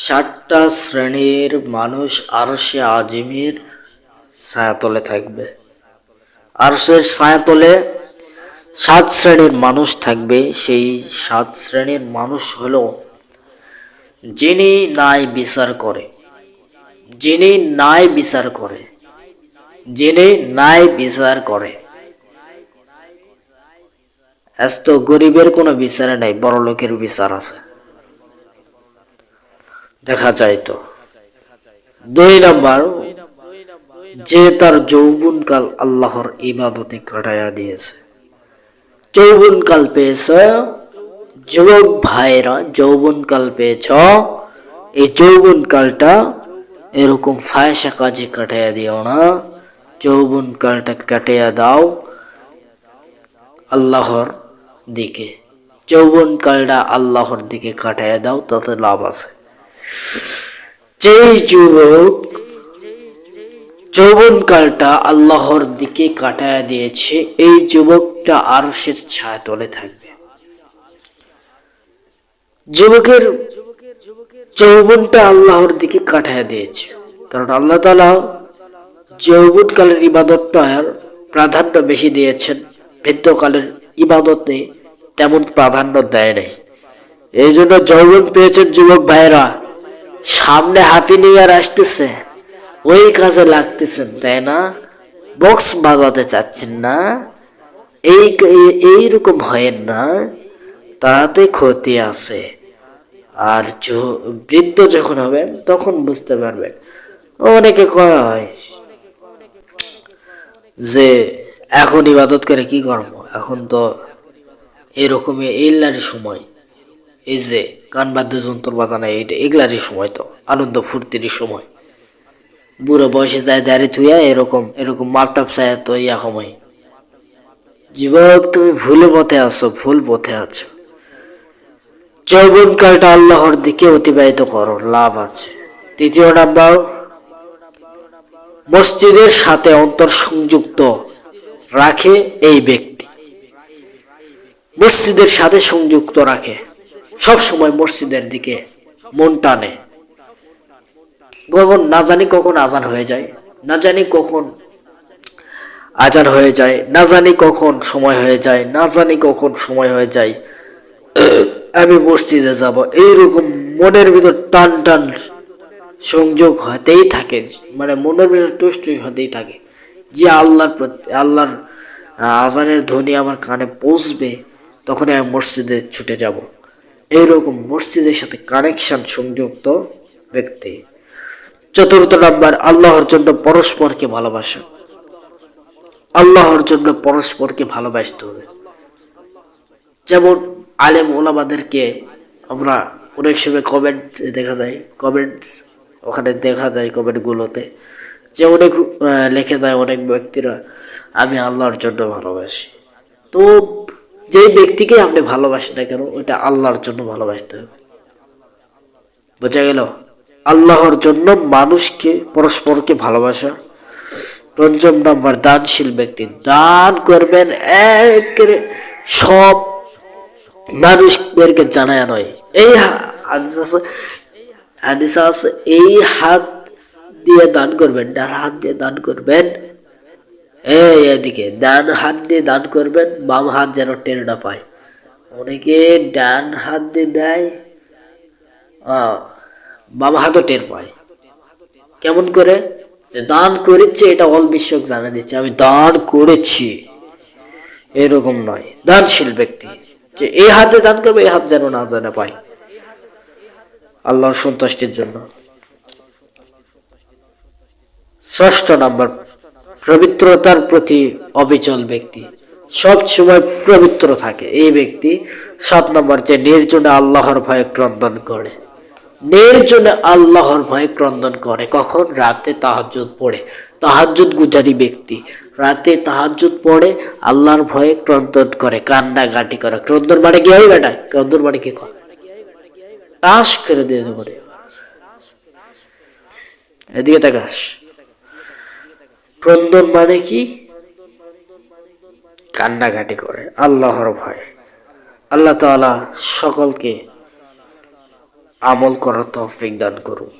সাতটা শ্রেণীর মানুষ আরশে আজিমের ছায়াতলে থাকবে। আরশের ছায়াতলে 7 শ্রেণীর মানুষ থাকবে। সেই 7 শ্রেণীর মানুষ হলো যিনি ন্যায় বিচার করে, যিনি ন্যায় বিচার করে, যিনি ন্যায় বিচার করে। আজ তো গরিবের কোনো বিচার নাই, বড় লোকের বিচার আছে, দেখা যায় তো। 2 নম্বর, যে তার যৌবনকাল আল্লাহর ইবাদতে কাটায়া দিয়েছে। যৌবনকাল পেয়েছ যুবক ভাইরা, যৌবনকাল পেয়েছ, এই যৌবনকালটা এরকম ফায়সা কাজে কাটাইয়া দিও না। যৌবনকালটা কাটাইয়া দাও আল্লাহর দিকে। যৌবনকালটা আল্লাহর দিকে কাটাইয়া দাও, তাতে লাভ আছে। যেই যুবক যৌবনকালটা আল্লাহর দিকে কাটায়া দিয়েছে, এই যুবকটা আরশের ছায়াতলে থাকবে। যুবকের যৌবনটা আল্লাহর দিকে কাটায়া দিয়েছে, কারণ আল্লাহ তাআলা যৌবনকালের ইবাদতটার প্রাধান্য বেশি দিয়েছেন, বৃদ্ধকালের ইবাদতে তেমন প্রাধান্য দেয় নাই। এই জন্য যৌবন পেয়েছেন যুবক ভাইরা, সামনে হ্যাপি নিউ ইয়ার আসতেছে, ওই কাজে লাগতেছেন, তাই না? বক্স বাজাতে চাচ্ছেন না, এইরকম হয় না, তাতে ক্ষতি আছে। আর বৃদ্ধ যখন হবেন তখন বুঝতে পারবেন। অনেকে কয় যে এখন ইবাদত করে কি করবো, এখন তো এরকমই এইলারই সময়, এই যে গান বাদ্যযন্ত্র বাজানো, এইটা এগুলারই সময়, তো আনন্দ ফুর্তির সময়। বুড়ো বয়সে যায় দাঁড়িয়ে থুইয়া এরকম মাপটাপ চায়, তো ইয়া সময়। যুবক, তুমি ভুল পথে আছো, ভুল পথে আছো। যৌবনকালটা আল্লাহর দিকে অতিবাহিত করো, লাভ আছে। 3 নাম্বার, মসজিদের সাথে অন্তর সংযুক্ত রাখে এই ব্যক্তি। মসজিদের সাথে সংযুক্ত রাখে, সব সময় মসজিদের দিকে মন টানে। কখন না জানি কখন আজান হয়ে যায়, না জানি কখন আজান হয়ে যায়, না জানি কখন সময় হয়ে যায়, না জানি কখন সময় হয়ে যায়, আমি মসজিদে যাব, এইরকম মনের ভিতর টান টান সংযোগ হতেই থাকে, মানে মনের ভিতর টুস টুস হতেই থাকে যে আল্লাহর আজানের ধ্বনি আমার কানে পৌঁছবে, তখন আমি মসজিদে ছুটে যাব। এইরকম মসজিদের সাথে কানেকশন সংযুক্ত ব্যক্তি। 4 নাম্বার, আল্লাহর জন্য পরস্পরকে ভালোবাসা। আল্লাহর জন্য পরস্পরকে ভালোবাসতে হবে। যেমন আলেম ওলামাদেরকে আমরা অনেক সময় কমেন্ট দেখা যায়, ওখানে দেখা যায় কমেন্টগুলোতে যে অনেক লিখে দেয় অনেক ব্যক্তিরা, আমি আল্লাহর জন্য ভালোবাসি। তো যেই ব্যক্তিকে আপনি ভালোবাসেন না কেন, ওইটা আল্লাহর জন্য ভালোবাসতে হবে। বোঝা গেল? আল্লাহর জন্য মানুষকে পরস্পরকে ভালোবাসা। 5 নাম্বার, দানশীল ব্যক্তি। দান করবেন সব মানুষদেরকে জানায় নয়। এই হাদিস আছে, এই হাত দিয়ে দান করবেন, ডান হাত দিয়ে দান করবেন, এদিকে ডান হাত দিয়ে দান করবেন, বাম হাত যেন টের না পায়। অনেকে ডান হাত দিয়ে দেয়, বাম হাতও টের পায়। কেমন করে? যে দান করেছে এটা অল বিশ্বক জানা দিচ্ছে, আমি দান করেছি, এরকম নয়। দানশীল ব্যক্তি যে এই হাতে দান করবে, এই হাত যেন না জানা পায়, আল্লাহর সন্তুষ্টির জন্য। 6 নাম্বার, পবিত্রতার প্রতি অবিচল ব্যক্তি, সব সময় পবিত্র থাকে এই ব্যক্তি। 7 নাম্বার, যে নির্জনে আল্লাহর ভয়ে ক্রন্দন করে। নির্জনে আল্লাহর ভয়ে ক্রন্দন করে কখন? রাতে তাহাজ্জুদ পড়ে। তাহাজ্জুদ গুজারি ব্যক্তি রাতে তাহাজ্জুদ পড়ে, আল্লাহর ভয়ে ক্রন্দন করে, কান্নাকাটি করে। ক্রন্দন মানে কি হয় বেটা? ক্রন্দন মানে কি কর টাস করে দিয়ে দেবো। এদিকে তাকাস। ক্রন্দন মানে কি? কান্নাকাটি করে আল্লাহর ভয়ে। আল্লাহ তাআলা সকলকে আমল করার তৌফিক দান করুন।